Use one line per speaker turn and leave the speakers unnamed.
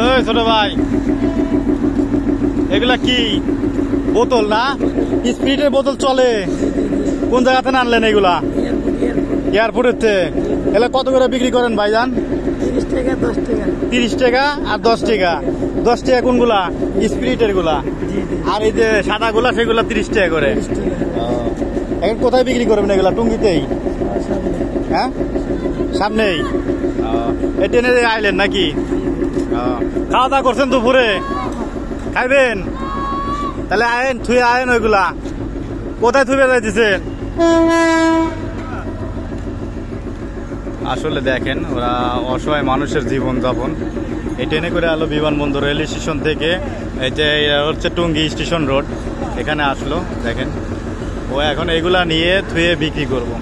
ওই ছোট ভাই, এগুলা কি বোতল না? স্পিরিটের বোতল চলে? কোন জায়গাতে আনলেন এগুলা? এয়ারপোর্টের। এগুলা কত করে বিক্রি করেন ভাইজান? 30 টাকা আর 10 টাকা। 10 টাকা কোনগুলা? স্পিরিটের গুলা। আর এই যে সাদা গুলা সেগুলা 30 টাকা করে। এখন কোথায় বিক্রি করবেন এগুলা? টুঙ্গিতেই? হ্যাঁ, সামনেই। এই ট্রেনে আইলেন নাকি? খাওয়া দাওয়া করছেন দুপুরে? খাইবেন? তাহলে আয়েন, থুয়ে আয়েন ওইগুলা। কোথায় থুয়ে যাইতেছেন? আসলে দেখেন, ওরা অসহায় মানুষের জীবন যাপন। এই ট্রেনে করে আলো বিমানবন্দর রেল স্টেশন থেকে, এই যে হচ্ছে টুঙ্গি স্টেশন রোড, এখানে আসলো। দেখেন ও এখন এগুলা নিয়ে থুয়ে বিক্রি করবো।